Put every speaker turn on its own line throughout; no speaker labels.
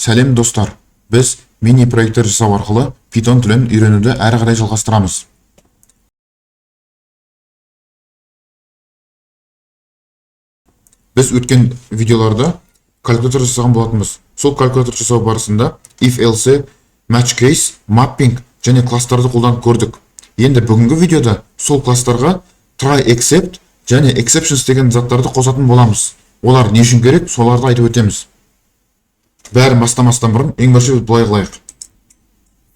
Сәлем достар, біз мини проекттер жасау арқылы Python тілін үйренуді әрі қарай жалғастырамыз. Біз өткен видеоларда калькулятор жасаған болатынбыз. Сол калькулятор жасау барысында if else, match case, mapping және кластарды қолданып көрдік. Енді бүгінгі видеода сол кластарға try except және exceptions деген заттарды қосатын боламыз. Олар не үшін керек, соларды айтып өтеміз. Бәрін бастамастан бұрын ең бірінші былай қылайық.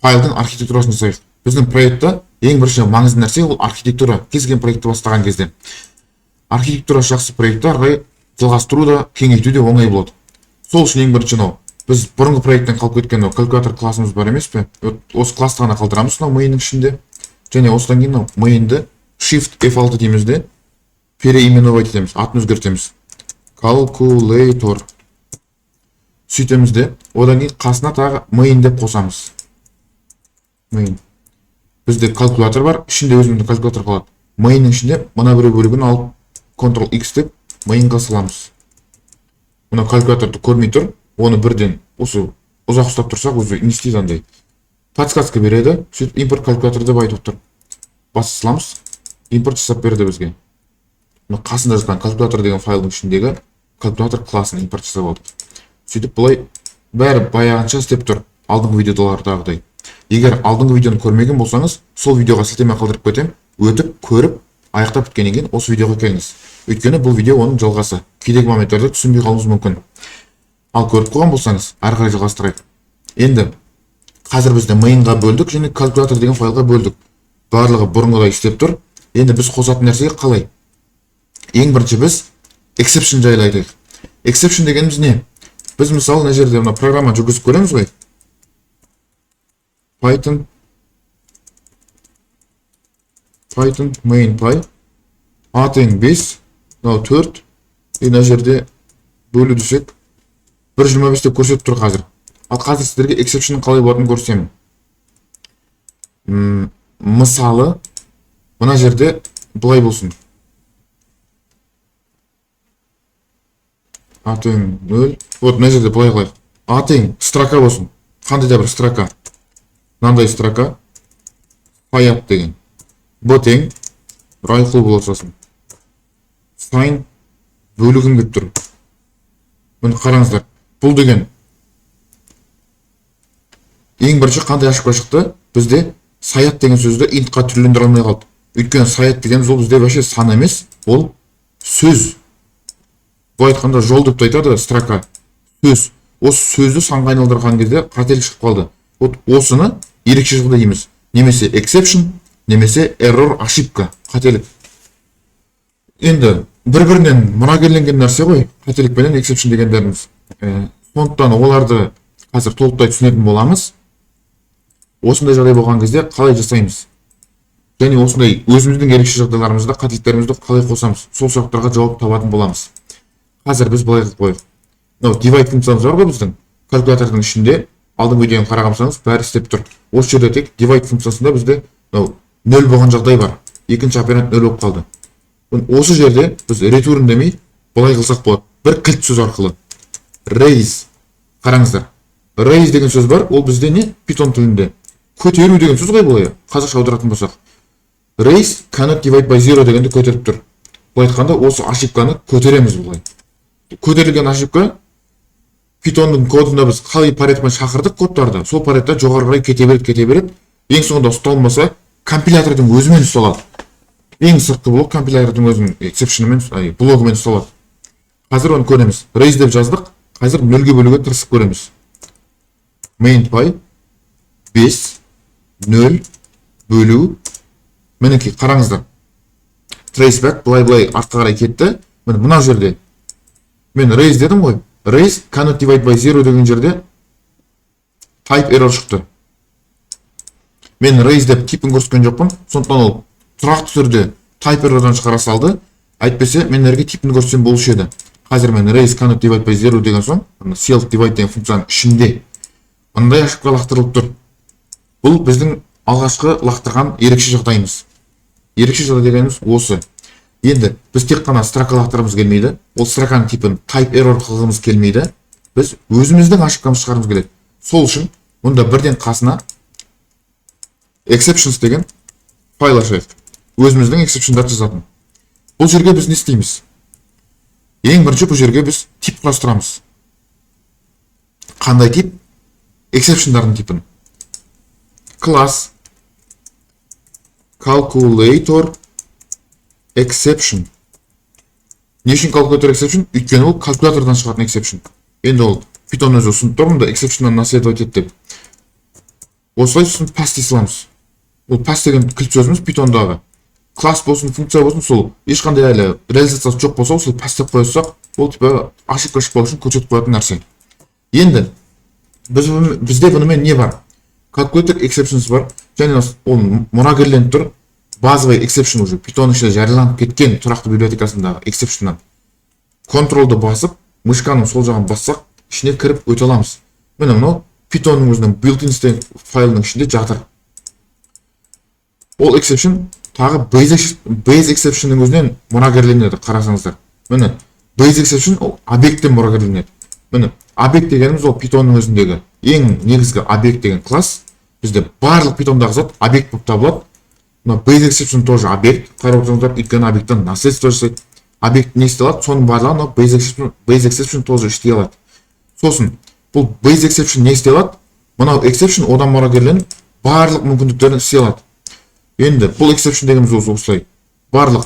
Файлдың архитектурасын жасайық. Біздің проектта ең бірінші маңызды нәрсе ол архитектура. Кез келген проектті бастаған кезде. Архитектура жақсы проектті әрі жалғастыру да, кеңейту де оңай болады. Сол үшін ең бірінші біз бұрынғы проекттен қалып кеткен калькулятор классымыз бар емес пе? Осы классты ғана қалдырамыз main'нің ішінде. Және осыдан кейін main'ді shift F6 дейміз де переименовать етеміз, атын өзгертеміз. Calculator. Сөйтеміз де, одан кейін қасына тағы main деп қосамыз. Main. Бізде калькулятор бар, ішінде өзіміздің калькулятор қалады. Main'нің ішінде мына бір бөлігін алып Ctrl-X деп main'ға саламыз. Мына калькуляторды көрмей тұр, оны бірден осы ұзақ ұстап тұрсақ, өзі не істейді андай. Подсказка береді, сөйтіп импорт калькулятор деп айтып тұр. Басып саламыз, импорт жасап берді бізге. Қасында жатқан калькулятор деген файлдың ішіндегі калькулятор классын импорт жасап алдық. Сөйтіп бұлай бәрі баяғынша істеп тұр, алдыңғы видеодағыдай. Егер алдыңғы видеоны көрмеген болсаңыз, сол видеоға сілтеме қалдырып кетем, өтіп, көріп, аяқтап біткеннен кейін осы видеоға келіңіз. Өйткені бұл видео оның жалғасы. Кейдегі моменттерде түсінбей қалуыңыз мүмкін. Ал көріп қойған болсаңыз, ары қарай жалғастырайық. Енді қазір бізде main'ға бөлдік және калькулятор деген файлға бөлдік. Барлығы бұрынғыдай істеп тұр. Енді біз қосатын нәрсеге қалай? Ең бірінші біз exception жайлы айтайық. Exception дегеніміз не? Біз мысалы мына жерде мына программа жүргізіп көреміз ғой. Python main.py атын 5, мынау 4, мына жерде бөлу десек 1.25 деп көрсетіп тұр қазір. Ал қазір сіздерге exceptionның қалай болатынын көрсетемін. Мысалы, мына жерде былай болсын. Атын 0. Вот мына жерде былай қылайық. Атын строка болсын. Қандай да бір строка. Мынандай строка. Фаят деген. Ботең райқыл боласасын. Сайн бөлігін деп тұр. Бұны қараңыздар. Бұл деген ең бірінші қандай ашыққа шықты? Бізде саят деген сөзді интқа түрлендіре алмай қалды. Өйткені саят деген ол бізде вообще сан емес, ол сөз. Бұл айтқанда жол деп айтады, строка. Сөз. Осы сөзді санға айналдырған кезде қателік шығып қалды. Вот осыны ерекше жағдай дейміз. Немесе exception, немесе error, ошибка, қателік. Енді бір-бірінен мұрагерленген нәрсе ғой, қателікпенен exception дегендеріміз. Сондықтан оларды қазір толықтай түсінетін боламыз. Осындай жағдай болған кезде қалай жасаймыз? Және осындай өзіміздің ерекше жағдайларымызда қателіктерімізді қалай қосамыз? Сол сұрақтарға жауап табатын боламыз. Қазір біз былай қойып. Divide функциямыз бар ғой біздің. Калькулятордың ішінде алдыңғы видеоны қарағансаңыз бәрі істеп тұр. Осы жерде тек divide функциясында бізде 0 болған жағдай бар. Екінші операнд 0 болып қалды. Осы жерде біз return демей былай қылсақ болады. Бір кілт сөз арқылы. Raise. Қараңыздар. Raise деген сөз бар, ол бізде не? Python тілінде. Көтеру деген сөз ғой былай. Қазақша аударатын болсақ. Raise cannot divide by 0 дегенді көтеріп тұр. Бұл айтқанда осы ошибканы көтереміз былай. Көтерілген ошибка Python'ның кодында біз қалай паретпен шақырдық кодтарды. Сол паретта жоғары қарай кете береді. Ең соңында ұсталмаса, компилятордың өзімен ұсталады. Ең сыртқы блок компилятордың өзінің exception'ымен, блогымен ұсталады. Қазір оны көреміз. Raise деп жаздық. Қазір 0-ге бөлуге тырысып көреміз. main.py 5 0 бөлу. Мінекей қараңыздар. Traceback былай артқа қарай кетті. Мына жерде мен raise дедім ғой. Raise cannot divide by 0 деген жерде type error шықты. Мен raise деп типін көрсеткен жоқпын. Сондықтан ол тұрақты түрде type error'дан шығара салды. Әйтпесе мен әрге типін көрсетсем болушы еді. Қазір мен raise cannot divide by 0 деген соң self divide деген функцияның ішінде мындай ошибка лақтырылып тұр. Бұл біздің алғашқы лақтырған ерекше жағдайымыз. Ерекше жағдай дегеніміз осы. Енді біз тек қана строка лақтырғымыз келмейді. Ол строканың типін type error қылғымыз келмейді. біз өзіміздің ошибкамызды шығарғымыз келеді. Сол үшін мұнда бірден қасына exceptions деген файл ашайық. Өзіміздің exceptionдарды жазатын. Бұл жерге біз не істейміз? Ең бірінші бұл жерге біз тип құрастырамыз. Қандай тип? Exceptionдардың типін. Класс calculator exception. Не үшін calculator exception? Өйткені ол калькулятордан шығатын exception. Енді ол Python өзі ұсынып тұр, мұнда exceptionнан наследовать етеді деп. Осылай сосын pass дей саламыз. Ол pass деген кілт сөзіміз Pythonдағы. Класс болсын, функция болсын, сол ешқандай әлі реализациясы жоқ болса, осылай pass деп қойсақ, ол типа ошибка шықпау үшін көрсетіп қоятын нәрсе. Енді бізде бұнымен не бар? Calculator exceptions бар, және ол мұрагерленіп тұр. Базовый exception уже Python ішінде жарияланып кеткен тұрақты библиотекасындағы exceptionнан. Контролды басып, мышканың сол жағын бассақ, ішіне кіріп өте аламыз. Міне мынау Pythonның өзінің built-in файлының ішінде жатыр. Ол exception тағы base exceptionның өзінен мұрагерленеді, қарасаңыздар. Міне base exception ол объекттен мұрагерленеді. Міне объект дегеніміз ол Pythonның өзіндегі ең негізгі объект деген класс. Бізде барлық Pythonдағы зат объект болып табылады. Но base exception тоже объект. Қарап отырсаңыздар, өйткені объекттен наследство жасайды. Объект не істей алады, соның барлығы, но base exception тоже істей алады. Сосын бұл base exception не істей алады? Мынау exception одан мұрагерленіп барлық мүмкіндіктерін істей алады. Енді бұл exception дегеніміз осылай барлық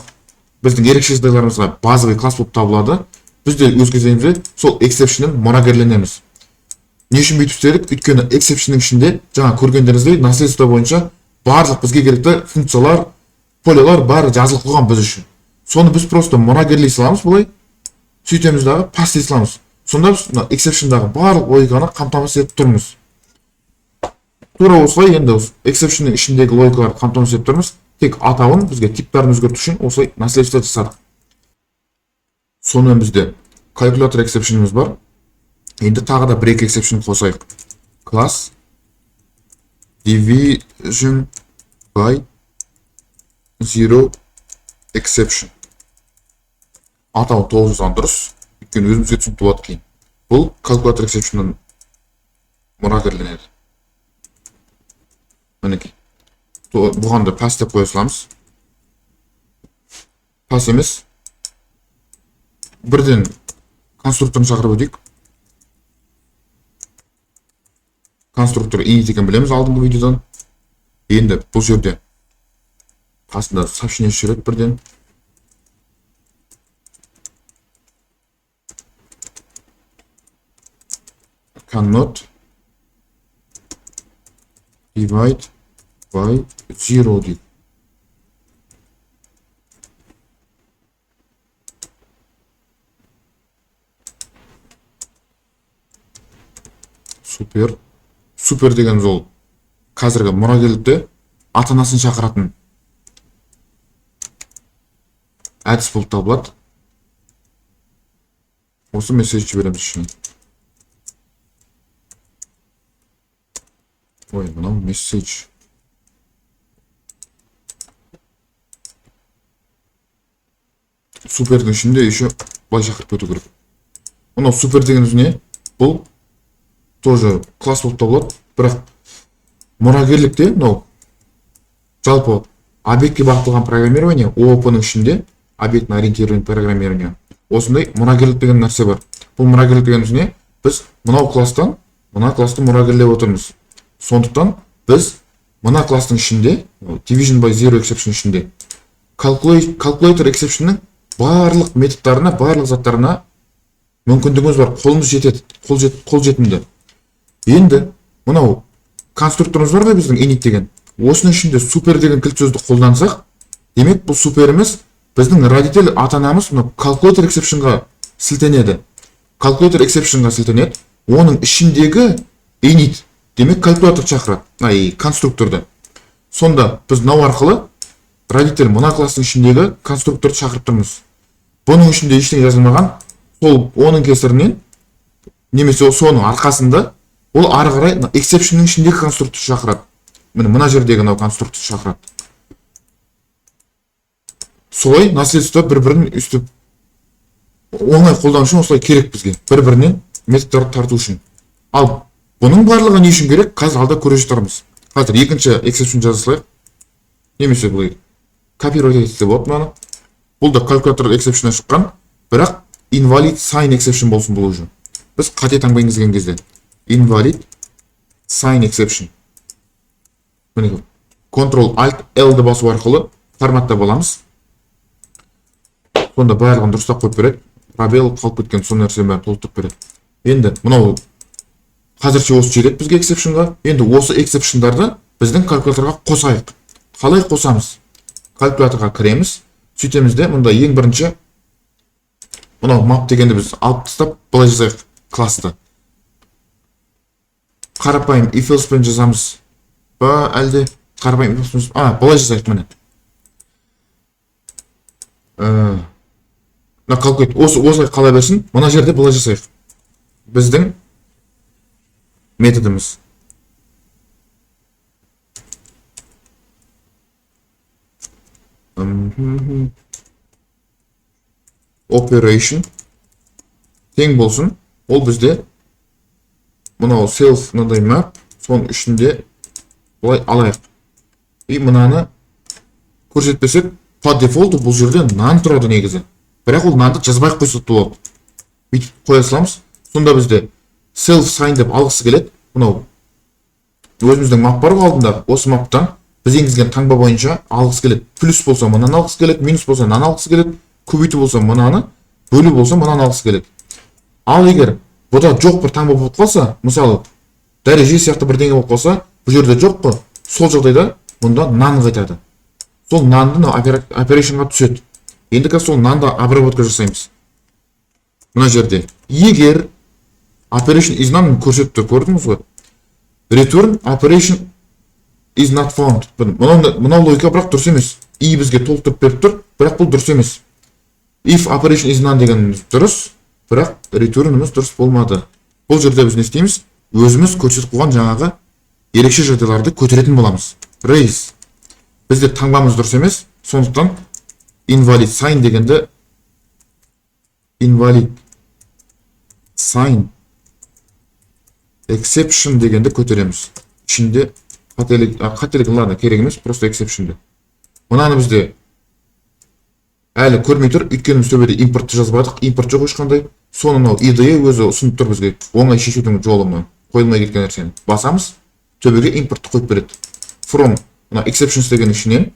біздің ерекше жағдайларымызға базовый класс болып табылады. Біз де өз кезегімізде сол exceptionнен мұрагерленеміз. Не үшін бүйтіп істедік? Өйткені exceptionның ішінде жаңа көргендеріңіздей наследство бойынша барлық бізге керекті функциялар, полялар бәрі жазылып қойған біз үшін. Соны біз просто мұрагерлей саламыз былай. Сөйтеміз дағы pass дей саламыз. Сонда біз exceptionдағы барлық логиканы қамтамасыз етіп тұрмыз. Тура осылай енді exceptionның ішіндегі логикаларды қамтамасыз етіп тұрмыз. Тек атауын бізге типтарын өзгерту үшін осылай наследство жасадық. Сонымен бізде calculator exception'ымыз бар. Енді тағы да break exception қосайық. Class division by zero exception. Атау толық жазған дұрыс. Өйткені өзімізге түсінікті болады кейін. Бұл calculator exception'нан мұрагерленеді. Мінекей. Бұған да pass деп қоя саламыз. Pass емес. Бірден конструкторын шақырып өтейік. Конструктор init екенін білеміз алдыңғы видеодан. Енді бұл жерде қасында сообщение жүреді бірден. Cannot divide by zero дейді. Супер. Супер деген ол қазіргі мұрагерлікте ата-анасын шақыратын әдіс болып табылады. Осы месседж жібереміз үшін. Ой, мынау месседж. Супердің ішінде еще былай шақырып кету керек. Мынау супер дегеніміз не? Бұл тоже класс болып табылады, бірақ мұрагерлікте, жалпы объектке бағытталған программирование, ООП-ның ішінде объектно ориентированный программирование. Осындай мұрагерлік деген нәрсе бар. Бұл мұрагерлік дегеніміз не? Біз мынау класстан мына классты мұрагерлеп отырмыз. Сондықтан біз мына класстың ішінде, division by zero exception ішінде, calculator exception'ның барлық методтарына, барлық заттарына мүмкіндігіміз бар, қолымыз жетеді, қол жетімді. Енді мынау конструкторымыз бар ғой біздің init деген. Осының ішінде супер деген кілт сөзді қолдансақ, демек бұл суперіміз біздің родитель ата-анамыз calculator exceptionға сілтенеді. Calculator exceptionға сілтенеді. Оның ішіндегі init демек калькулятор шақырады, конструкторды. Сонда біз мынау арқылы родитель мына класстың ішіндегі конструкторды шақырып тұрмыз. Бұның ішінде ештеңе жазылмаған, сол оның кесірінен немесе соның арқасында ол ары қарай exception'ның ішіндегі конструкторды шақырады. Мына жердегі конструкторды шақырады. Солай наследство бір-бірін үстіп оңай қолдану үшін осылай керек бізге. Бір-бірінен методтарды тарту үшін. Ал бұның барлығы не үшін керек? Қазір алда көре жатармыз. Қазір екінші exception жаза салайық. Немесе былай копировать етсе болады мынаны. Бұл да калькулятор exception шыққан, бірақ invalid sign exception болсын бұл уже. Біз қате таңба енгізген кезде invalid sign exception. Міне Ctrl Alt L-ді басу арқылы форматта боламыз. Сонда барлығын дұрыстап қойып береді. Пробел қалып кеткен сол нәрсені бәрін толтырып береді. Енді мынау қазірше осы жетеді бізге exceptionға. Енді осы exceptionдарды біздің калькуляторға қосайық. Қалай қосамыз? Калькуляторға кіреміз. Сөйтеміз де мұнда ең бірінші мынау map дегенді біз алып тастап былай жазайық класты. Қарапайым if else пен жазамыз ба әлде қарапайым if else былай жазайық міне. Осылай қала берсін. Мына жерде былай жасайық. Біздің методымыз. Operation тең болсын. Ол бізде мынау self мынандай map, соның ішінде былай алайық. И мынаны көрсетпесек, по дефолту бұл жерде нан тұрады негізі. Бірақ ол нанды жазбай қойса болады. Бүйтіп қоя саламыз. Сонда бізде self sign деп алғысы келеді. Мынау өзіміздің map бар алдында. Осы маптан біз енгізген таңба бойынша алғысы келеді. Плюс болса мынаны алғысы келеді, минус болса мынаны алғысы келеді, көбейту болса мынаны, бөлу болса мынаны алғысы келеді. Ал егер бұда жоқ бір таңба болып қалса, мысалы дәреже сияқты бірдеңе болып қалса, бұл жерде жоқ қой. Сол жағдайда мұнда нан қайтады. Сол нанды операционға түседі. Енді қазір сол нанды обработка жасаймыз. Мына жерде егер operation is none көрсетіп тұр, көрдіңіз ғой? Return operation is not found. Мынау логика бірақ дұрыс емес. И бізге толтырып беріп тұр, бірақ бұл дұрыс емес. If operation is none дегеніміз дұрыс, бірақ returnіміз дұрыс болмады. Бұл жерде біз не істейміз? Өзіміз көрсетіп қойған жаңағы ерекше жағдайларды көтеретін боламыз. Raise. Бізде таңбамыз дұрыс емес, сондықтан invalid sign дегенді invalid sign exception дегенді көтереміз. Ішінде қателік ладно, керек емес, просто exceptionді. Мынаны бізде әлі көрмей тұр, өйткені біз төбеде импортты жазбадық, импорт жоқ ешқандай. Соны мынау IDE өзі ұсынып тұр бізге. Оңай шешудің жолы қойылмай кеткен нәрсені. Басамыз, төбеге импортты қойып береді. From мына exceptions деген ішінен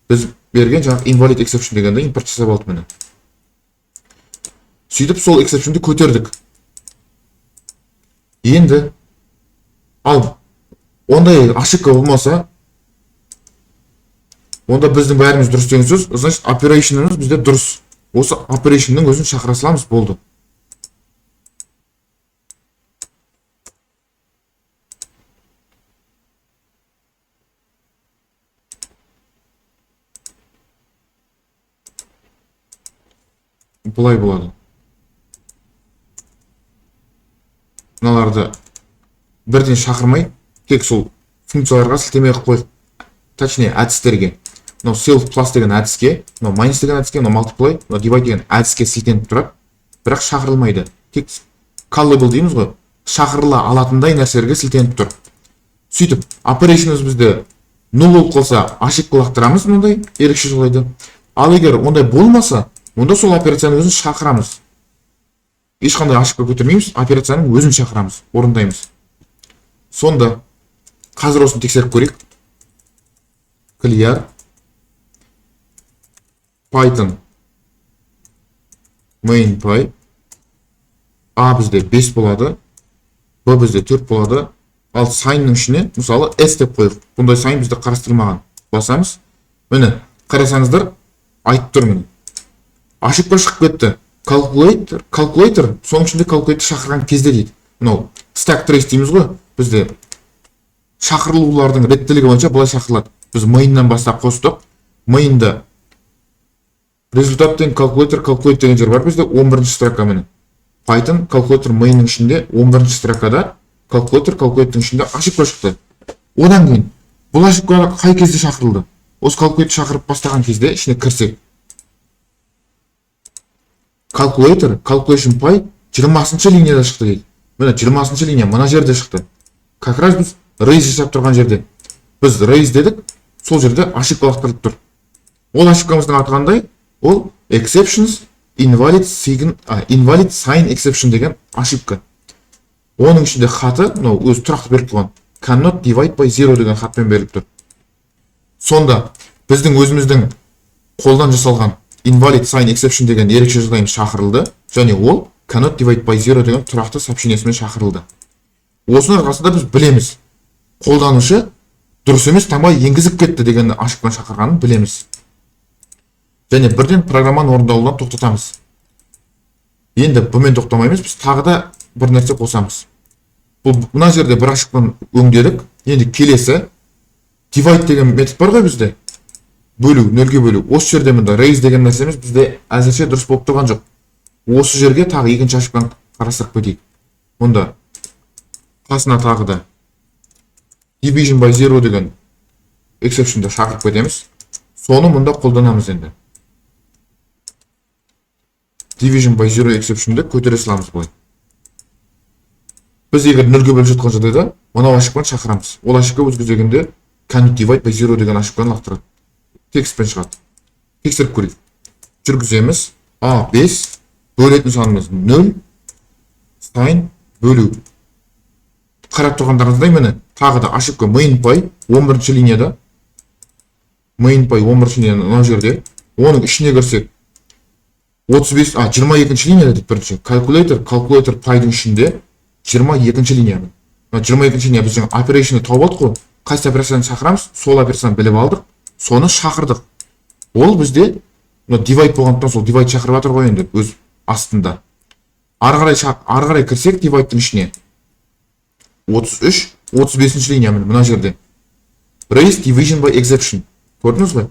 біз берген жаңағы invalid exception дегенді импорт жасап алдық міне. Сөйтіп сол exceptionді көтердік. Енді ал ондай ошибка болмаса, онда біздің бәріміз дұрыс деген сөз, значит operation'ымыз бізде дұрыс. Осы operation'ның өзін шақыра саламыз, болды. Бұлай болады. Мыналарды бірден шақырмай, тек сол функцияларға сілтеме қойып, точнее әдістерге. Мынау self plus деген әдіске, мынау minus деген әдіске, мынау multiply, мынау divide деген әдіске сілтеніп тұрады, бірақ шақырылмайды. Тек callable дейміз ғой, шақырыла алатындай нәрселерге сілтеніп тұр. Сөйтіп, operation'ымыз бізде 0 болып қалса, ошибка лақтырамыз мынандай ерекше жағдайда. Ал егер ондай болмаса, онда сол операцияның өзін шақырамыз. Ешқандай ошибка көтермейміз, операцияның өзін шақырамыз, орындаймыз. Сонда қазір осыны тексеріп көрейік. Clear Python main.py A бізде 5 болады, B бізде 4 болады, ал signның ішіне мысалы S деп қойып, бұндай sign бізде қарастырылмаған. Басамыз. Міне, қарасаңыздар, айтып тұр міне. Ошибка шығып кетті. Calculator, соның ішінде calculator шақырған кезде дейді. Мынау stack trace дейміз ғой, бізде шақырылулардың реттілігі бойынша былай шақырылады. Біз main'нан бастап қостық. Main'да результаттың calculate деген жер бар бізде 11-ші строка міне. Python calculator main'ның ішінде 11-ші строкада calculator'ның ішінде ошибка шықты. Одан кейін бұл ошибка қай кезде шақырылды? Осы calculator шақырып бастаған кезде ішіне кірсек. Calculation py 20-ші линияда шықты дейді. міне 20 линия мына жерде шықты. Как раз біз raise жасап тұрған жерде. Біз raise дедік, сол жерде ошибка лақтырылып тұр. Ол ошибкамыздың аты қандай? Ол exceptions invalid sign exception деген ошибка. Оның ішінде хаты, өзі тұрақты беріп тұрған cannot divide by 0 деген хатпен беріліп тұр. Сонда біздің өзіміздің қолдан жасалған invalid sign exception деген ерекше жағдайымыз шақырылды, және ол cannot divide by 0 деген тұрақты сообщениесімен шақырылды. Осының арқасында біз білеміз, қолданушы дұрыс емес таңбай енгізіп кетті деген ошибканы шақырғанын білеміз. Және бірден программаны орындалудан тоқтатамыз. Енді бұмен тоқтамаймыз, біз тағы да бір нәрсе қосамыз. Бұл мына жерде бір ошибканы өңдедік. Енді келесі divide деген метод бар ғой бізде. Бөлу, нөлге бөлу. Осы жерде мында raise деген нәрсеміз бізде әзірше дұрыс болып тұрған жоқ. Осы жерге тағы екінші ошибканы қарастырып кетейік. Мұнда қасына тағы да division by 0 деген exception'ды шақырып кетеміз. Соны мұнда қолданамыз енді. Division by 0 exception'ды көтере саламыз былай. Біз егер нөлге бөліп жатқан жағдайда мынау ошибканы шақырамыз. Ол ошибка өз кезегінде cannot divide by 0 деген ошибканы лақтырады. Текстпен шығады. Тексеріп көрейік. Жүргіземіз. A5 бөлетін санымыз 0 sign бөлу. Қарап тұрғандарыңыздай міне тағы да ошибка main.py 11-ші линияда. Main.py 11-ші линияда мына жерде. Оның ішіне кірсек 22-ші линияда деп бірінші. Calculator py'дың ішінде 22-ші линия. 22-ші линия біз жаңа операцияны тауып алдық қой. Қайсы операцияны шақырамыз, сол операцияны біліп алдық, соны шақырдық. Ол бізде divide болғандықтан сол divide шақырып жатыр ғой енді өз астында. Ары қарай кірсек divide'тың ішіне 35-ші линия мына жерде. Raise division by exception. Көрдіңіз бе?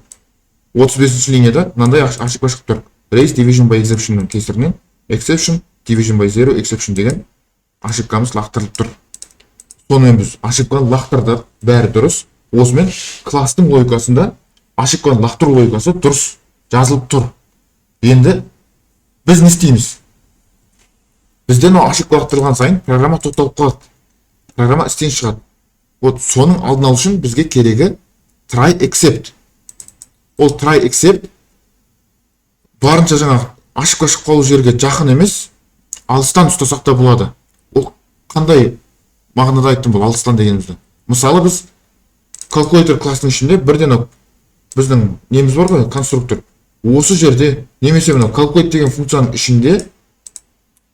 35-ші линияда мынандай ошибка шығып тұр. Raise division by exception'ның кесірінен exception division by 0 exception деген ошибкамыз лақтырылып тұр. Сонымен біз ошибканы лақтырдық, бәрі дұрыс. Осымен кластың логикасында ошибканы лақтыру логикасы дұрыс жазылып тұр. Енді біз не істейміз? Бізден ошибка лақтырылған сайын программа тоқталып қалады. Программа істен шығады. Вот соның алдын алу үшін бізге керегі try except. Ол try except барынша жаңа ошибка шығып қалу жерге жақын емес, алыстан ұстасақ та болады. Ол қандай мағынада айттым бұл алыстан дегенімізді? Мысалы біз calculator классының ішінде бірден біздің неміз бар ғой, конструктор. Осы жерде немесе мына calculate деген функцияның ішінде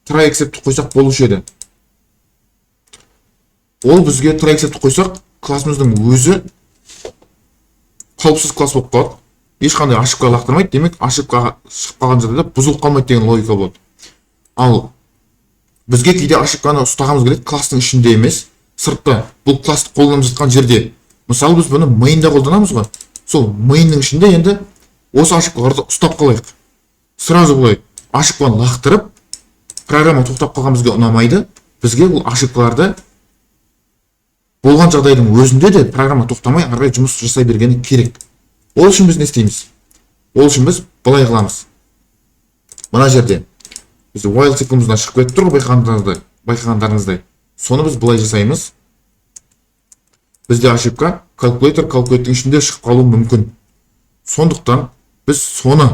try except'ті қойсақ болушы еді. Ол бізге try except'ті қойсақ, классымыздың өзі қауіпсіз класс болып қалады. Ешқандай ошибка лақтырмайды, демек ошибка шығып қалған жағдайда бұзылып қалмайды деген логика болады. Ал бізге кейде ошибканы ұстағымыз келеді кластың ішінде емес, сыртта. Бұл классты қолданып жатқан жерде. Мысалы біз бұны main'да қолданамыз ғой. Сол main'ның ішінде енді осы ошибкаларды ұстап қалайық. Сразу былай ошибканы лақтырып, программа тоқтап қалған бізге ұнамайды. Бізге бұл ошибкаларды болған жағдайдың өзінде де программа тоқтамай ары қарай жұмыс жасай бергені керек. Ол үшін біз не істейміз? Ол үшін біз былай қыламыз. Мына жерде бізде while циклымыздан шығып кетіп тұр ғой, байқағандарыңыздай. Соны біз былай жасаймыз. Бізде ошибка calculator-дің ішінде шығып қалуы мүмкін. Сондықтан біз соны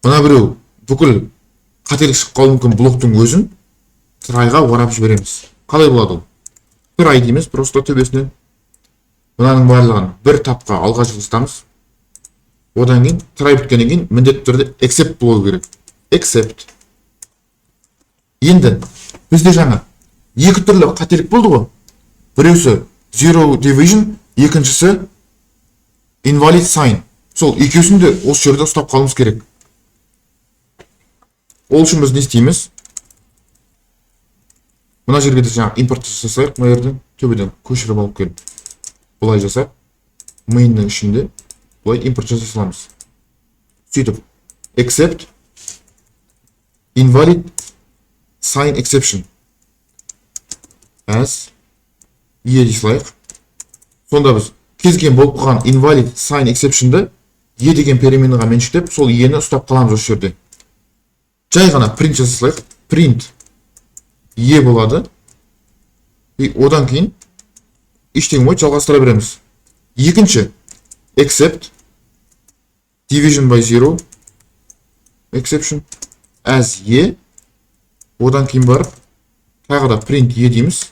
мына біреу бүкіл қателік шығып қалуы мүмкін блоктың өзін try-ға орап жібереміз. Қалай болады ол? Try дейміз, просто төбесінен мынаның барлығын бір тапқа алға жылыстамыз. Одан кейін try біткеннен кейін міндетті түрде except болу керек. Except. Енді бізде жаңа екі түрлі қателік болды ғой. Біреусі zero division, екіншісі invalid sign. Сол екеусін де осы жерде ұстап қалуымыз керек. Ол үшін біз не істейміз? Мына жерге де жаңа импорт жасайық, мына жерден төбеден көшіріп алып келіп. Бұлай жасап, main'ның ішінде бұлай импорт жасай саламыз. Сөйтіп, except invalid sign exception as E дей салайық. Сонда біз кез келген болып қалған invalid sign exception'ды E деген переменныға меншіктеп, сол E'ні ұстап қаламыз осы жерде. Жай ғана print жасай салайық. Print е болады. Одан кейін ештеңе болмайды, жалғастыра береміз. Екінші except division by zero exception as e. Одан кейін барып тағы да print e дейміз.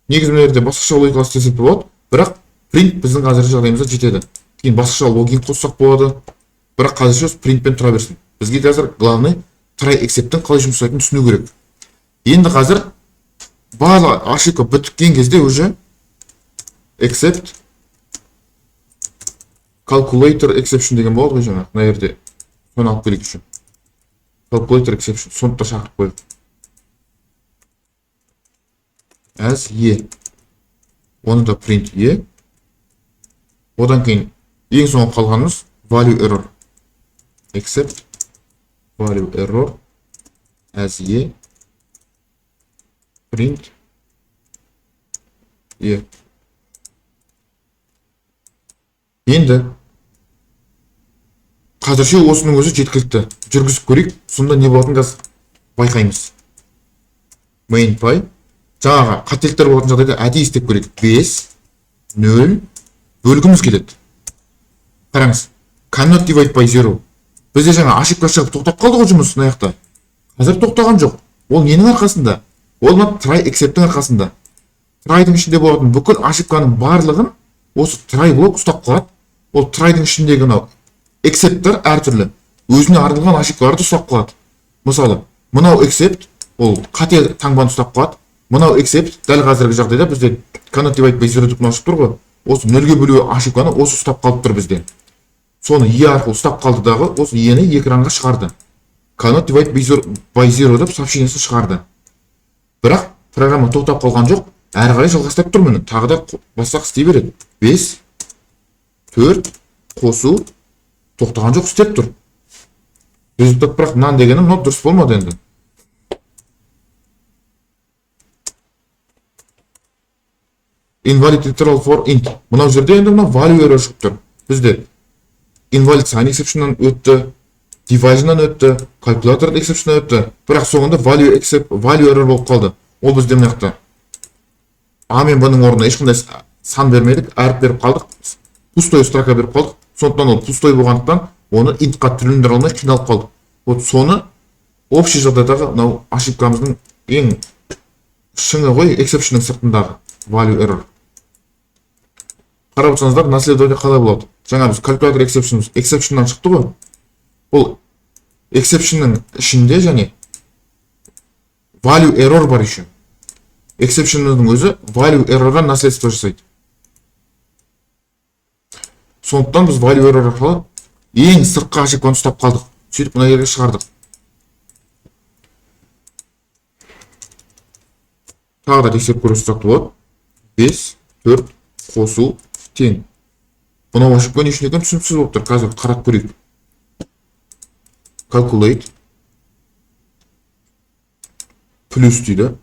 Негізі мына жерде басқаша логикалық істесек болады, бірақ print біздің қазіргі жағдайымызда жетеді. Кейін басқаша логин қоссақ болады, бірақ қазірше printпен тұра берсін. Бізге қазір главный try except'тің қалай жұмыс жасайтынын түсіну керек. Енді қазір барлық ошибка біткен кезде уже except calculator exception деген болады ғой жаңа. Мына жерде соны алып келейік үшін. Calculator exception соны да шақырып қойып. As e. Оны да print e. Одан кейін ең соңғы қалғанымыз value error. Except value error as e print e. Енді қазірше осының өзі жеткілікті. Жүргізіп көрейік, сонда не болатынын қазір байқаймыз. Main.py жаңағы қателіктер болатын жағдайда әдейі істеп көрейік. 5 0 бөлгіміз келеді. Қараңыз, cannot divide by 0. Бізде жаңа ошибка шығып тоқтап қалды ғой жұмыс мына жақта. Қазір тоқтаған жоқ. Ол ненің арқасында? Ол мына try except'тің арқасында. Try'дың ішінде болатын бүкіл ошибканың барлығын осы try блок ұстап қалады. Ол try'дың ішіндегі мынау except'тер әртүрлі. Өзіне арналған ошибкаларды ұстап қалады. Мысалы, мынау except ол қате таңбаны ұстап қалады. Мынау except дәл қазіргі жағдайда бізде cannot divide by 0 деп ашып тұр ғой. Осы 0-ге бөлу ошибканы осы ұстап қалып тұр бізде. Соны e арқылы ұстап қалды дағы, осы e-ні экранға шығарды. Cannot divide by 0 деп сообщениесін шығарды. Бірақ программа тоқтап қалған жоқ, әрі қарай жалғастырып тұр міне. Тағы да бассақ істей береді. 5 4 қосу тоқтаған жоқ, істеп тұр. Результат бірақ мынан дегенім мынау дұрыс болмады енді. Invalid literal for int. Мынау жерде енді мынау value error шығып тұр. Бізде invalid sign exception'нан өтті, division'нан өтті, calculator exception'нан өтті. Бірақ соңында value error болып қалды. Ол бізде мына жақта. А мен бұның орнына ешқандай сан бермедік, әріп беріп қалдық. Пустой строка беріп қалдық. Сондықтан ол пустой болғандықтан оны intқа түрлендіре алмай қиналып қалдық. Вот соны общий жағдайдағы мынау ошибкамыздың ең шыңы ғой, exception'ның сыртындағы value error. Қарап отырсаңыздар, наследование қалай болады? Жаңа біз calculator exception'нан шықты ғой. Ол exception'ның ішінде және value error бар еще. Exception'ның өзі value error'дан наследство жасайды. Сондықтан біз value error арқылы ең сыртқы ошибканы ұстап қалдық. Сөйтіп мына жерге шығардық. Тағы да тексеріп көрсек болады. 5 4 қосу тең. Бұнау ошибка не үшін екенін түсініксіз болып тұр. Қазір қарап көрейік. Calculate плюс дейді.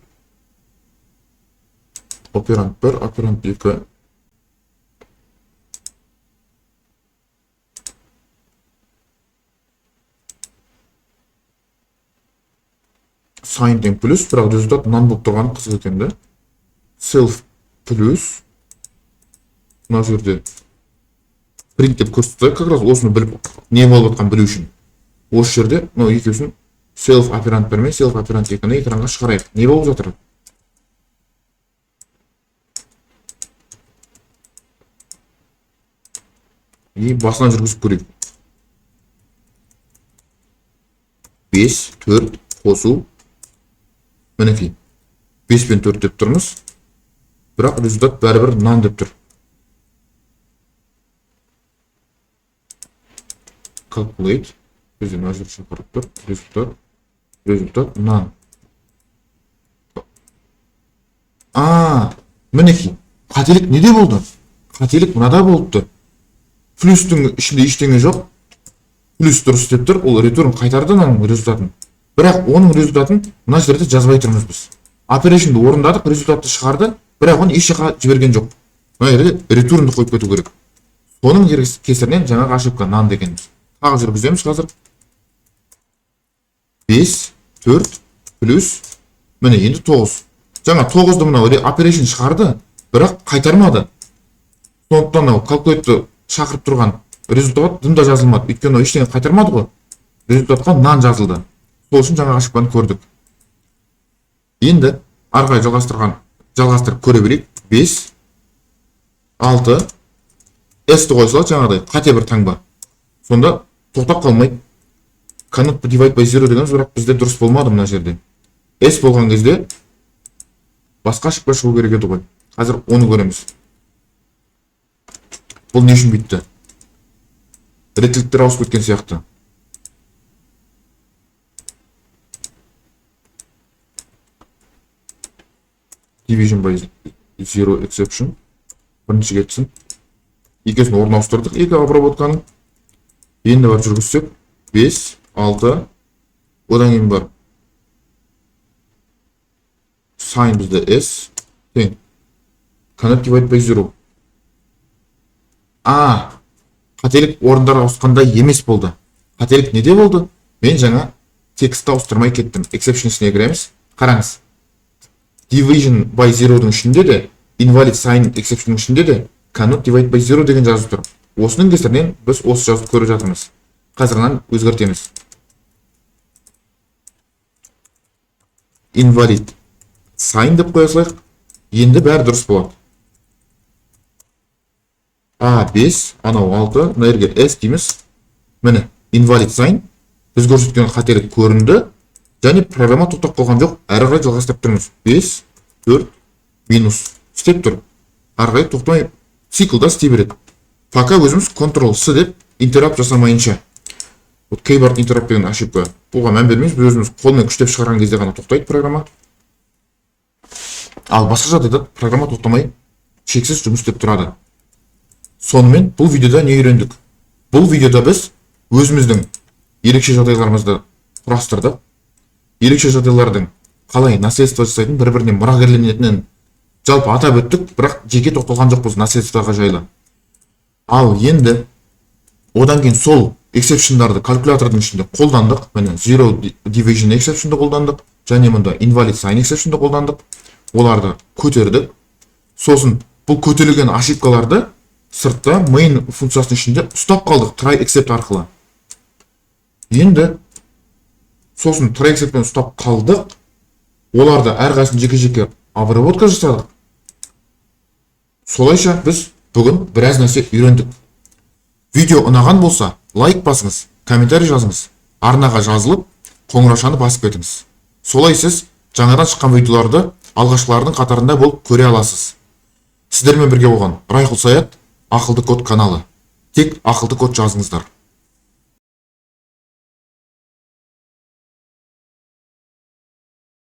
Операнд 1, операнд 2. Sign тең плюс, бірақ результат мынаны болып тұрғаны қызық екен де. Self плюс. Мына жерде print деп көрсетті, как раз осыны біліп, не болып отқан білу үшін. Осы жерде, мынау екеуісін self операнд 1 мен self операнд 2-ні экранға шығарайық. Не болып жатыр? И басынан жүргізіп көрейік. 5 4 қосу. Мінекей. 5 пен 4 деп тұрмыз. Бірақ результат бәрібір нан деп тұр. Calculate. Бізден мына жерде шақырып тұр. Результат нан. Мінекей. Қателік неде болды? Қателік мынада болыпты. Плюстің ішінде ештеңе жоқ. Плюс дұрыс деп тұр. Ол return қайтарды мынаның результатын. Бірақ оның результатын мына жерде жазбай тұрмыз біз. Операционды орындадық, результатты шығарды, бірақ оны еш жаққа жіберген жоқ. Мына жерде return-ды қойып кету керек. Соның кесірінен жаңағы ошибка нан дегеніміз. Тағы жүргіземіз қазір. 5 4 плюс Міне енді 9. Жаңа 9-ды мынау operation шығарды, бірақ қайтармады. Сондықтан мынау calculate'ті шақырып тұрған результат дымда жазылмады. Өйткені ештеңе қайтармады ғой. Результатқа none жазылды. Сол үшін жаңа ошибканы көрдік. Енді арғай жалғастырып көре берейік. 5, 6, S-ті қоя салады жаңағыдай қате бір таңба. Сонда тоқтап қалмайды. Cannot be divide by 0 деген бірақ бізде дұрыс болмады мына жерде. S болған кезде басқа ошибка шығу керек еді ғой. Қазір оны көреміз. Бұл не үшін бүйтті? Реттіліктер ауысып кеткен сияқты. Division by 0 exception. Бірінші кетсін. Екесін орын ауыстырдық. Екі обработканың. Енді бар жүргізсек. 5, 6. Одан кейін бар. Sign бізде S. Тең. Cannot divide by 0. Қателік орындарға ауысқанда емес болды. Қателік неде болды? Мен жаңа текстті ауыстырмай кеттім. Exceptions'іне кіреміз. Қараңыз. Division by 0-дің ішінде де, invalid sign exception'ның ішінде де cannot divide by 0 деген жазып тұр. Осының кесірінен біз осы жазып көріп жатырмыз. Қазірінен өзгертеміз. Invalid sign деп қоя салайық. Енді бәрі дұрыс болады. 5, анау 6, мына жерге S дейміз. Міне, invalid sign біз көрсеткен қателік көрінді. Және программа тоқтап қалған жоқ, әрі қарай жалғастырып тұрмыз. 5, 4, минус. Істеп тұр. Әрі қарай тоқтамай циклда істей береді. Пока өзіміз Ctrl-C деп интеррапт жасамайынша. Keyboard interrupt деген ошибка. Бұға мән бермейміз. Біз өзіміз қолмен күштеп шығарған кезде ғана тоқтайды программа. Ал басқа жағдайда программа тоқтамай шексіз жұмыс істеп тұрады. Сонымен бұл видеода не үйрендік? Бұл видеода біз өзіміздің ерекше жағдайларымызды құрастырдық. Ерекше жағдайлардың қалай наследство жасайтын, бір-біріне мұрагерленетінін жалпы атап өттік, бірақ жеке тоқталған жоқпыз наследствоға жайлы. Ал енді одан кейін сол exception'дарды калькулятордың ішінде қолдандық. Міне zero division exception'ды қолдандық, және мұнда invalid sign exception'ды қолдандық. Оларды көтердік. Сосын бұл көтерілген ошибкаларды сыртта main функциясының ішінде ұстап қалдық try except арқылы. Енді сосын try except'пен ұстап қалдық. Оларды әрқайсысын жеке-жеке обработка жасадық. Солайша біз бүгін біраз нәрсе үйрендік. Видео ұнаған болса, лайк басыңыз, комментарий жазыңыз, арнаға жазылып, қоңыраушаны басып кетіңіз. Солай сіз жаңадан шыққан видеоларды алғашқылардың қатарында болып көре аласыз. Сіздермен бірге болған Райқұл Саят, Ақылды код каналы. Тек ақылды код жазыңыздар.